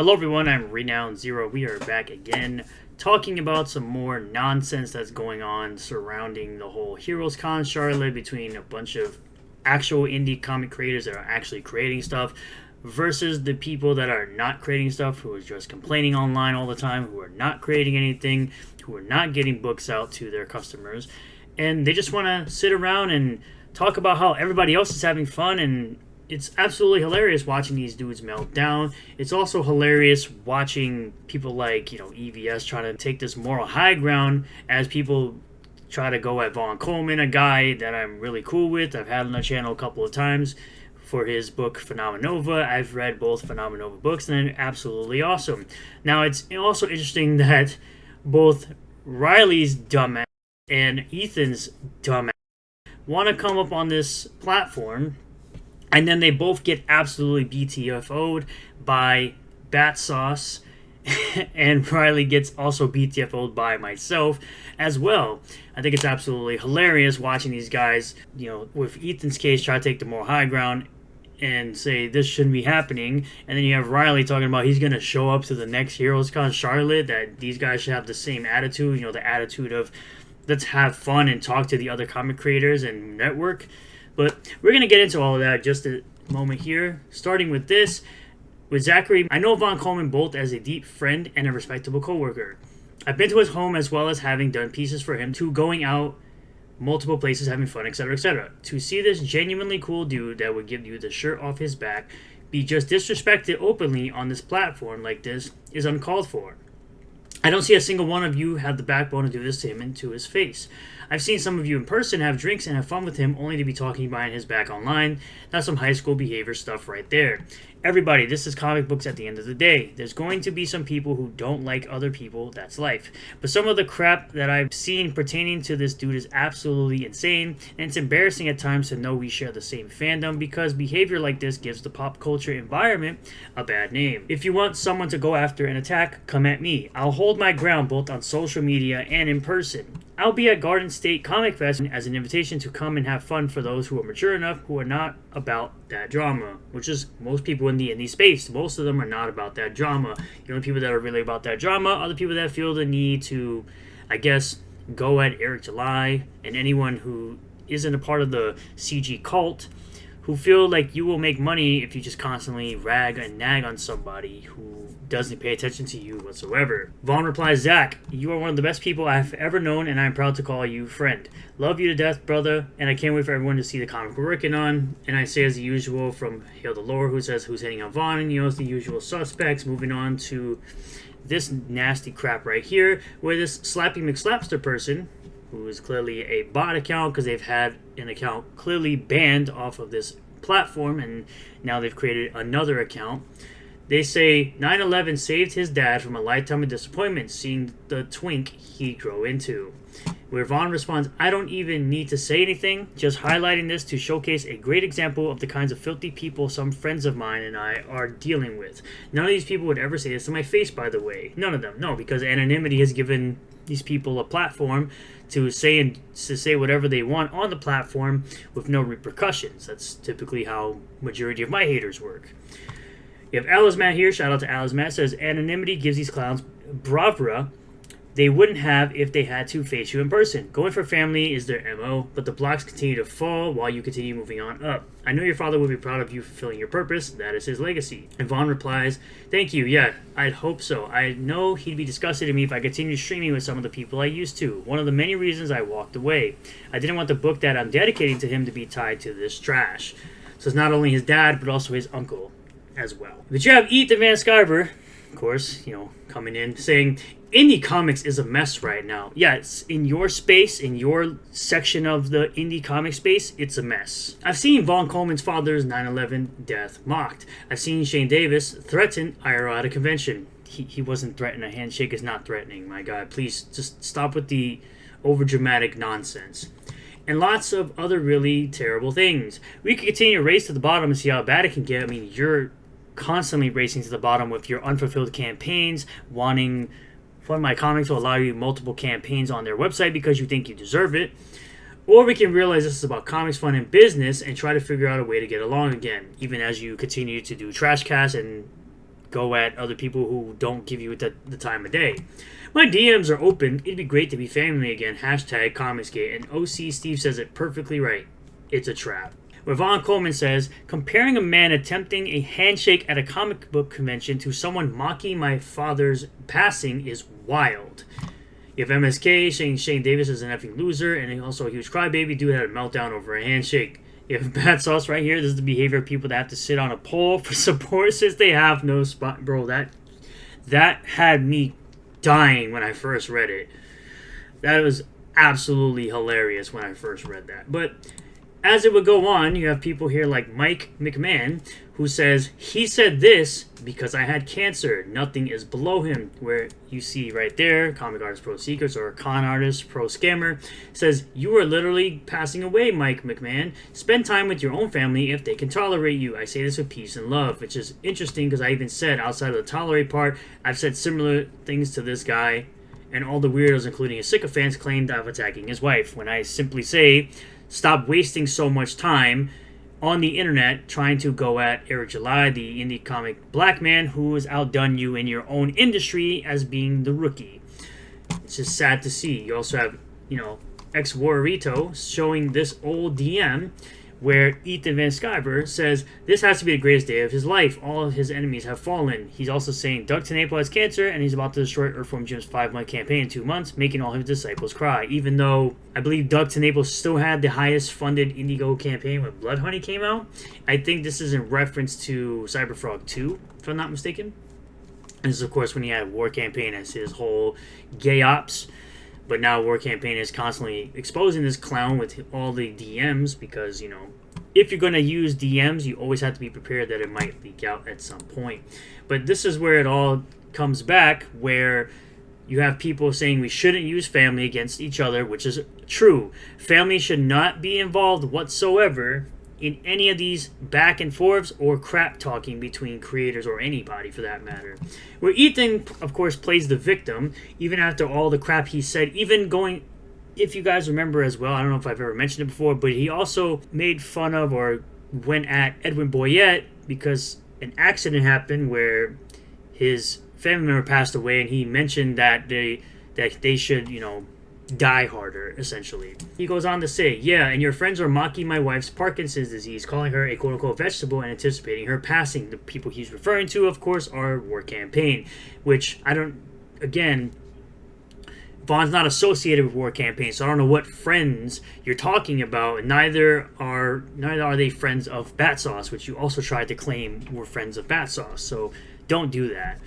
Hello everyone, I'm Renown Zero. We are back again talking about some more nonsense that's going on surrounding the whole Heroes Con Charlotte between a bunch of actual indie comic creators that are actually creating stuff versus the people that are not creating stuff, who are just complaining online all the time, who are not creating anything, who are not getting books out to their customers, and they just want to sit around and talk about how everybody else is having fun. And it's absolutely hilarious watching these dudes melt down. It's also hilarious watching people like, EVS trying to take this moral high ground as people try to go at Vaughn Coleman, a guy that I'm really cool with. I've had on the channel a couple of times for his book Phenomenova. I've read both Phenomenova books and they're absolutely awesome. Now, it's also interesting that both Riley's dumbass and Ethan's dumbass want to come up on this platform, and then they both get absolutely BTFOed by Bat Sauce, and Riley gets also BTFOed by myself as well. I think it's absolutely hilarious watching these guys, with Ethan's case, try to take the more high ground and say this shouldn't be happening, and then you have Riley talking about he's going to show up to the next Heroes Con Charlotte, that these guys should have the same attitude, the attitude of let's have fun and talk to the other comic creators and network. But we're going to get into all of that in just a moment here, starting with this. With Zachary, I know Vaughn Coleman both as a deep friend and a respectable coworker. I've been to his home as well as having done pieces for him, to going out multiple places, having fun, etc., etc. To see this genuinely cool dude that would give you the shirt off his back be just disrespected openly on this platform like this is uncalled for. I don't see a single one of you have the backbone to do this to him and to his face. I've seen some of you in person have drinks and have fun with him, only to be talking behind his back online. That's some high school behavior stuff right there. Everybody, this is comic books at the end of the day. There's going to be some people who don't like other people, that's life. But some of the crap that I've seen pertaining to this dude is absolutely insane, and it's embarrassing at times to know we share the same fandom, because behavior like this gives the pop culture environment a bad name. If you want someone to go after and attack, come at me. I'll hold my ground both on social media and in person. I'll be at Garden State Comic Fest as an invitation to come and have fun for those who are mature enough, who are not about that drama, which is most people in the indie space. Most of them are not about that drama. The only people that are really about that drama are the people that feel the need to, go at Eric July and anyone who isn't a part of the CG cult, who feel like you will make money if you just constantly rag and nag on somebody who doesn't pay attention to you whatsoever. Vaughn replies, Zach, you are one of the best people I've ever known, and I'm proud to call you friend. Love you to death, brother, and I can't wait for everyone to see the comic we're working on. And I say as the usual from Hail the Lore, who says who's hitting on Vaughn, and it's the usual suspects. Moving on to this nasty crap right here, where this Slappy McSlapster person, who is clearly a bot account because they've had an account clearly banned off of this platform, and now they've created another account. They say 9/11 saved his dad from a lifetime of disappointment, seeing the twink he'd grow into. Where Vaughn responds, I don't even need to say anything, just highlighting this to showcase a great example of the kinds of filthy people some friends of mine and I are dealing with. None of these people would ever say this to my face, by the way. None of them. No, because anonymity has given these people a platform to say whatever they want on the platform with no repercussions. That's typically how majority of my haters work. You have Alizmat here, shout out to Alizmat, says anonymity gives these clowns bravura they wouldn't have if they had to face you in person. Going for family is their MO, but the blocks continue to fall while you continue moving on up. I know your father would be proud of you fulfilling your purpose. That is his legacy. And Vaughn replies, thank you, yeah, I'd hope so. I know he'd be disgusted at me if I continued streaming with some of the people I used to. One of the many reasons I walked away. I didn't want the book that I'm dedicating to him to be tied to this trash. So it's not only his dad, but also his uncle as well. But you have Ethan Van Sciver, of course, coming in saying, indie comics is a mess right now. Yeah, it's in your space, in your section of the indie comic space, it's a mess. I've seen Vaughn Coleman's father's 9/11 death mocked. I've seen Shane Davis threaten IRL at a convention. He wasn't threatening. A handshake is not threatening, my God. Please, just stop with the overdramatic nonsense. And lots of other really terrible things. We could continue to race to the bottom and see how bad it can get. I mean, you're constantly racing to the bottom with your unfulfilled campaigns, wanting Fund My Comics will allow you multiple campaigns on their website because you think you deserve it. Or we can realize this is about comics, fun, and business and try to figure out a way to get along again, even as you continue to do trash casts and go at other people who don't give you the time of day. My DMs are open. It'd be great to be family again. Hashtag Comicsgate. And OC Steve says it perfectly right. It's a trap. Ravon Coleman says, comparing a man attempting a handshake at a comic book convention to someone mocking my father's passing is wild. You have MSK saying Shane Davis is an effing loser and also a huge crybaby. Dude had a meltdown over a handshake. You have Bad Sauce right here. This is the behavior of people that have to sit on a pole for support since they have no spot. Bro, that had me dying when I first read it. That was absolutely hilarious when I first read that. But as it would go on, you have people here like Mike McMahon, who says, he said this because I had cancer. Nothing is below him. Where you see right there, comic artist pro secrets or con artist pro scammer, says, you are literally passing away, Mike McMahon. Spend time with your own family if they can tolerate you. I say this with peace and love, which is interesting because I even said, outside of the tolerate part, I've said similar things to this guy, and all the weirdos, including his sycophants, claimed I'm attacking his wife. When I simply say, stop wasting so much time on the internet trying to go at Eric July, the indie comic black man who has outdone you in your own industry as being the rookie. It's just sad to see. You also have, ex-Warrito showing this old DM where Ethan Van Sciver says, this has to be the greatest day of his life. All of his enemies have fallen. He's also saying Doug Tenapo has cancer, and he's about to destroy Earthworm Jim's 5-month campaign in 2 months, making all his disciples cry. Even though I believe Doug Tenapo still had the highest funded Indigo campaign when Blood Honey came out. I think this is in reference to Cyberfrog 2, if I'm not mistaken. This is, of course, when he had War Campaign as his whole gay ops. But now War Campaign is constantly exposing this clown with all the DMs because, if you're going to use DMs, you always have to be prepared that it might leak out at some point. But this is where it all comes back, where you have people saying we shouldn't use family against each other, which is true. Family should not be involved whatsoever in any of these back and forths or crap talking between creators or anybody for that matter. Where Ethan, of course, plays the victim, even after all the crap he said, even going, if you guys remember as well, I don't know if I've ever mentioned it before, but he also made fun of or went at Edwin Boyette because an accident happened where his family member passed away, and he mentioned that they should, die harder, essentially. He goes on to say, yeah, and your friends are mocking my wife's Parkinson's disease, calling her a quote-unquote vegetable and anticipating her passing. The people he's referring to, of course, are War Campaign, which again, Vaughn's not associated with War Campaign, so I don't know what friends you're talking about. Neither are they friends of Bat Sauce, which you also tried to claim were friends of Bat Sauce, so don't do that.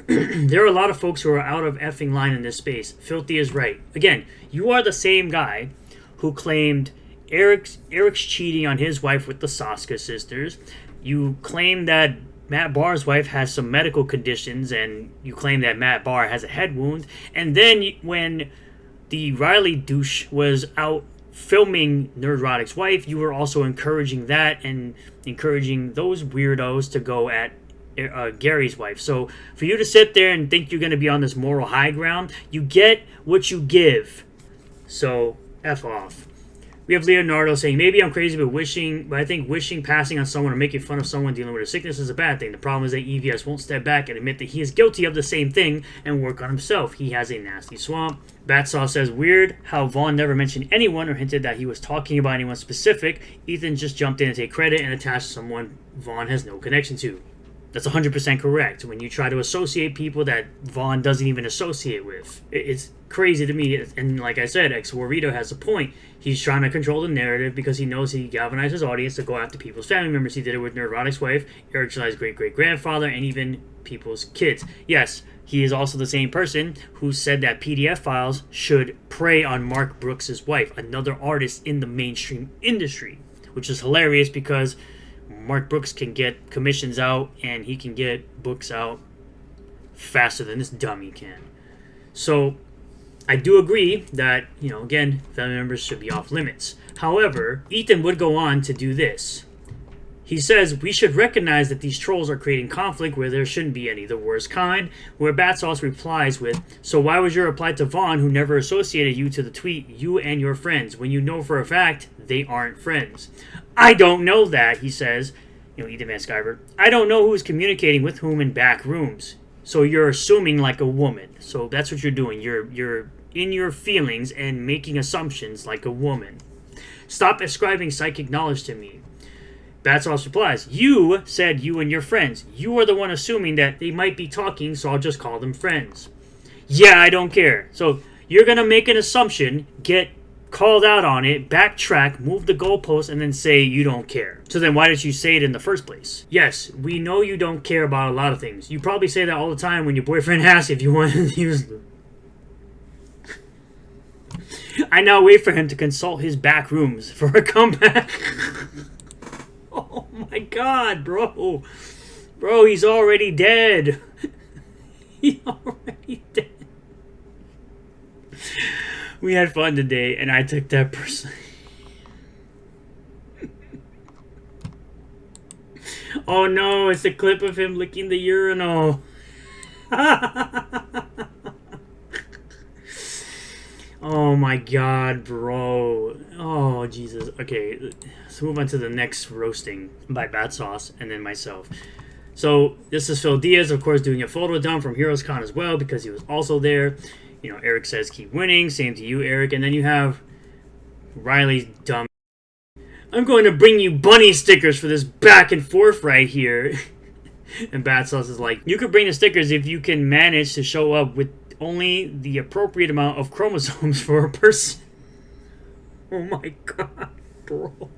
There are a lot of folks who are out of effing line in this space. Filthy is right. Again, you are the same guy who claimed Eric's cheating on his wife with the Saska sisters. You claim that Matt Barr's wife has some medical conditions, and you claim that Matt Barr has a head wound. And then when the Riley douche was out filming Nerdrotic's wife, you were also encouraging that and encouraging those weirdos to go at Gary's wife. So for you to sit there and think you're going to be on this moral high ground, you get what you give. So F off. We have Leonardo saying, maybe I'm crazy, but I think wishing passing on someone or making fun of someone dealing with a sickness is a bad thing. The problem is that EVS won't step back and admit that he is guilty of the same thing and work on himself. He has a nasty swamp. Batsaw says, weird how Vaughn never mentioned anyone or hinted that he was talking about anyone specific. Ethan just jumped in to take credit and attached someone Vaughn has no connection to. That's 100% correct. When you try to associate people that Vaughn doesn't even associate with, it's crazy to me. And like I said, ex-Warrito has a point. He's trying to control the narrative because he knows he galvanized his audience to go after people's family members. He did it with Nerdrotic's wife, Eric July's great-great-grandfather, and even people's kids. Yes, he is also the same person who said that PDF files should prey on Mark Brooks' wife, another artist in the mainstream industry, which is hilarious because Mark Brooks can get commissions out and he can get books out faster than this dummy can. So I do agree that, again, family members should be off limits. However, Ethan would go on to do this. He says, we should recognize that these trolls are creating conflict where there shouldn't be any, the worst kind, where Batsauce replies with, so why was your reply to Vaughn, who never associated you to the tweet, you and your friends, when you know for a fact they aren't friends? I don't know that, he says. EVS Sciver. I don't know who's communicating with whom in back rooms. So you're assuming like a woman. So that's what you're doing. You're in your feelings and making assumptions like a woman. Stop ascribing psychic knowledge to me. Bat Sauce replies, you said you and your friends. You are the one assuming that they might be talking, so I'll just call them friends. Yeah, I don't care. So you're going to make an assumption, get called out on it, backtrack, move the goalpost, and then say you don't care. So then why did you say it in the first place? Yes, we know you don't care about a lot of things. You probably say that all the time when your boyfriend asks if you want to use them. I now wait for him to consult his back rooms for a comeback. Oh my god, bro. Bro, he's already dead. He's already dead. We had fun today, and I took that personally. Oh no, it's a clip of him licking the urinal. Oh my god, bro. Oh, Jesus. Okay, let's move on to the next roasting by Bat Sauce and then myself. So, this is Phil Diaz, of course, doing a photo dump from Heroes Con as well because he was also there. Eric says keep winning. Same to you, Eric. And then you have Riley's dumb. I'm going to bring you bunny stickers for this back and forth right here. And Bat Sauce is like, you could bring the stickers if you can manage to show up with only the appropriate amount of chromosomes for a person. Oh my god, bro.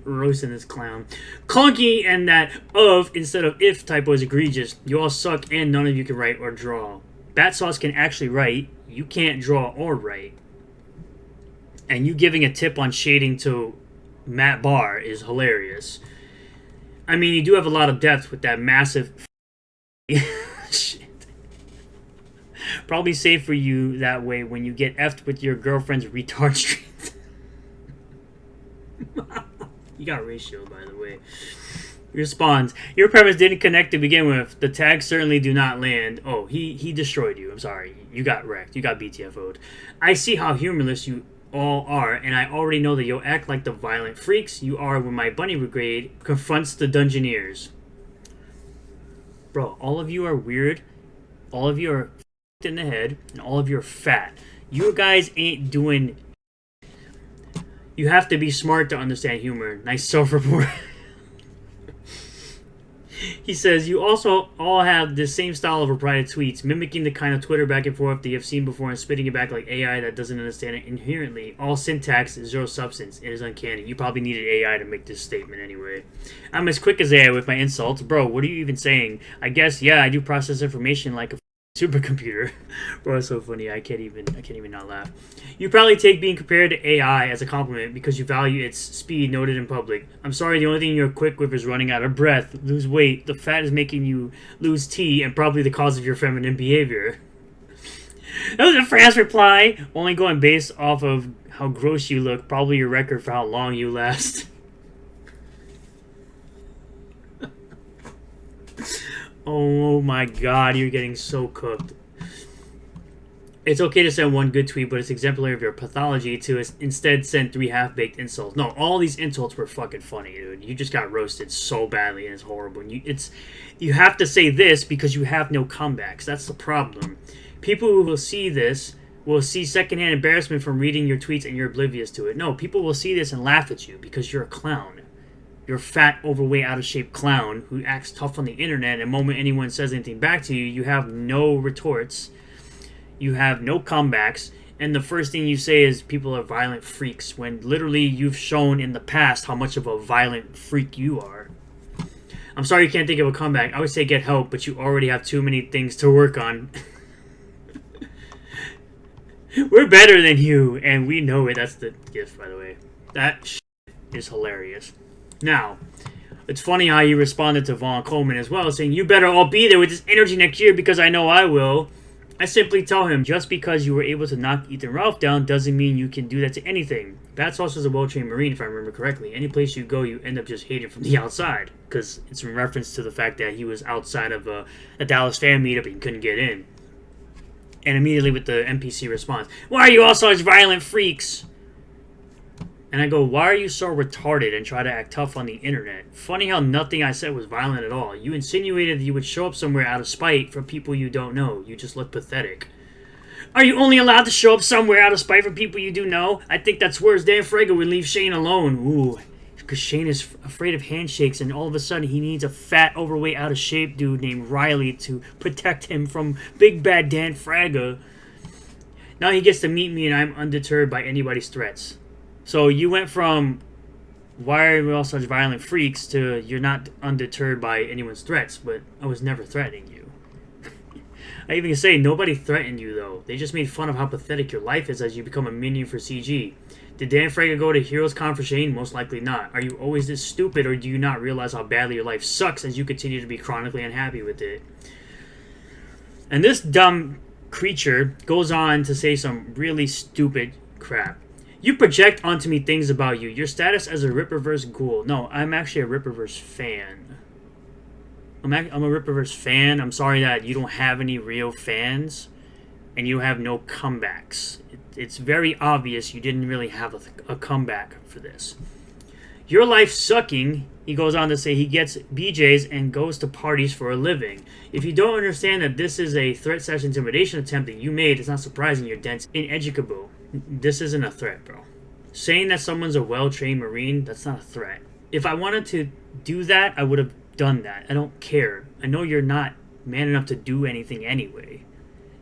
Roasting this clown. Clunky and that of instead of if typo is egregious. You all suck and none of you can write or draw. Bat Sauce can actually write. You can't draw or write. And you giving a tip on shading to Matt Barr is hilarious. I mean, you do have a lot of depth with that massive shit. Probably safe for you that way when you get effed with your girlfriend's retard street. You got ratio, by the way. Responds, your premise didn't connect to begin with. The tags certainly do not land. Oh, he destroyed you. I'm sorry. You got wrecked. You got BTFOed. I see how humorless you all are, and I already know that you'll act like the violent freaks you are when my bunny brigade confronts the Dungeoneers. Bro, all of you are weird. All of you are in the head, and all of you are fat. You guys ain't doing... You have to be smart to understand humor. Nice self-report. He says, you also all have the same style of replied tweets, mimicking the kind of Twitter back and forth that you've seen before and spitting it back like AI that doesn't understand it inherently. All syntax, zero substance. It is uncanny. You probably needed AI to make this statement anyway. I'm as quick as AI with my insults. Bro, what are you even saying? I guess, yeah, I do process information like a supercomputer. Bro, it's so funny. I can't even not laugh. You probably take being compared to AI as a compliment because you value its speed noted in public. I'm sorry, the only thing you're quick with is running out of breath, lose weight, the fat is making you lose tea, and probably the cause of your feminine behavior. That was a fast reply, only going based off of how gross you look, probably your record for how long you last. Oh my god, you're getting so cooked. It's okay to send one good tweet, but it's exemplary of your pathology to instead send 3 half-baked insults. No, all these insults were fucking funny, dude. You just got roasted so badly, and it's horrible. And you have to say this because you have no comebacks. That's the problem. People who will see this will see secondhand embarrassment from reading your tweets and you're oblivious to it. No, people will see this and laugh at you because you're a clown. You're a fat, overweight, out-of-shape clown who acts tough on the internet, and the moment anyone says anything back to you, you have no retorts. You have no comebacks, and the first thing you say is people are violent freaks, when literally you've shown in the past how much of a violent freak you are. I'm sorry you can't think of a comeback. I would say get help, but you already have too many things to work on. We're better than you, and we know it. That's the gift, by the way. That shit is hilarious. Now, it's funny how you responded to Vaughn Coleman as well, saying, you better all be there with this energy next year because I know I will. I simply tell him, just because you were able to knock Ethan Ralph down doesn't mean you can do that to anything. Bat Sauce is a well-trained Marine, if I remember correctly. Any place you go, you end up just hating from the outside. Because it's in reference to the fact that he was outside of a Dallas fan meetup and he couldn't get in. And immediately with the NPC response, why are you all such violent freaks? And I go, why are you so retarded and try to act tough on the internet? Funny how nothing I said was violent at all. You insinuated that you would show up somewhere out of spite for people you don't know. You just look pathetic. Are you only allowed to show up somewhere out of spite for people you do know? I think that's where Dan Frago would leave Shane alone. Ooh, because Shane is afraid of handshakes, and all of a sudden he needs a fat, overweight, out of shape dude named Riley to protect him from big bad Dan Fraga. Now he gets to meet me and I'm undeterred by anybody's threats. So you went from why are we all such violent freaks to you're not undeterred by anyone's threats, but I was never threatening you. I even say nobody threatened you though. They just made fun of how pathetic your life is as you become a minion for CG. Did Dan Fraga go to Heroes Con for Shane? Most likely not. Are you always this stupid, or do you not realize how badly your life sucks as you continue to be chronically unhappy with it? And this dumb creature goes on to say some really stupid crap. You project onto me things about you. Your status as a Ripperverse ghoul. No, I'm actually a Ripperverse fan. I'm a Ripperverse fan. I'm sorry that you don't have any real fans and you have no comebacks. It's very obvious you didn't really have a comeback for this. Your life sucking, he goes on to say he gets BJs and goes to parties for a living. If you don't understand that this is a threat / intimidation attempt that you made, it's not surprising you're dense ineducable. This isn't a threat, bro. Saying that someone's a well-trained Marine, that's not a threat. If I wanted to do that, I would have done that. I don't care. I know you're not man enough to do anything anyway.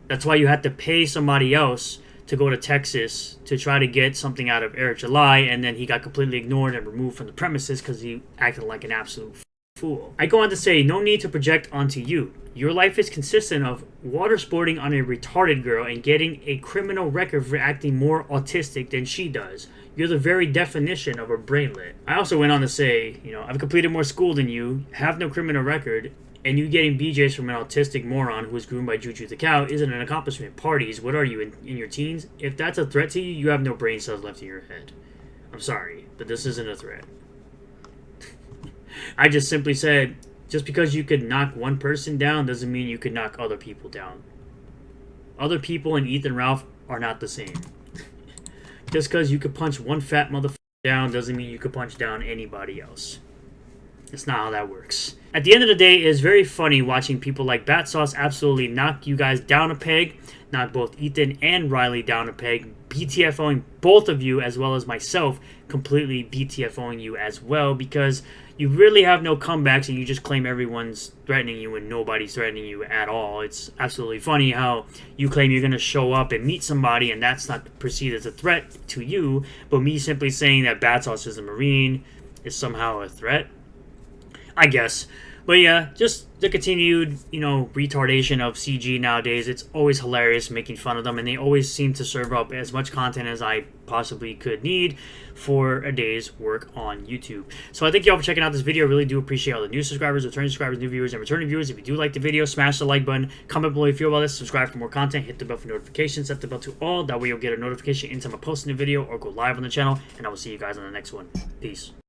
That's why you had to pay somebody else to go to Texas to try to get something out of Eric July, and then he got completely ignored and removed from the premises because he acted like an absolute fool. I go on to say, no need to project onto you. Your life is consistent of water sporting on a retarded girl and getting a criminal record for acting more autistic than she does. You're the very definition of a brainlet. I also went on to say, I've completed more school than you, have no criminal record, and you getting BJs from an autistic moron who was groomed by Juju the Cow isn't an accomplishment. Parties, what are you, in your teens? If that's a threat to you, you have no brain cells left in your head. I'm sorry, but this isn't a threat. I just simply said, just because you could knock one person down doesn't mean you could knock other people down. Other people and Ethan Ralph are not the same. Just because you could punch one fat motherfucker down doesn't mean you could punch down anybody else. That's not how that works. At the end of the day, it's very funny watching people like Bat Sauce absolutely knock you guys down a peg, knock both Ethan and Riley down a peg, BTFOing both of you as well as myself, completely BTFOing you as well, because you really have no comebacks and you just claim everyone's threatening you and nobody's threatening you at all. It's absolutely funny how you claim you're going to show up and meet somebody and that's not perceived as a threat to you, but me simply saying that Bat Sauce is a Marine is somehow a threat. I guess. But yeah, just the continued, retardation of CG nowadays. It's always hilarious making fun of them, and they always seem to serve up as much content as I possibly could need for a day's work on YouTube. So I thank you all for checking out this video. I really do appreciate all the new subscribers, returning subscribers, new viewers, and returning viewers. If you do like the video, smash the like button, comment below how you feel about this, subscribe for more content, hit the bell for notifications, set the bell to all. That way you'll get a notification anytime I post a new video or go live on the channel, and I will see you guys on the next one. Peace.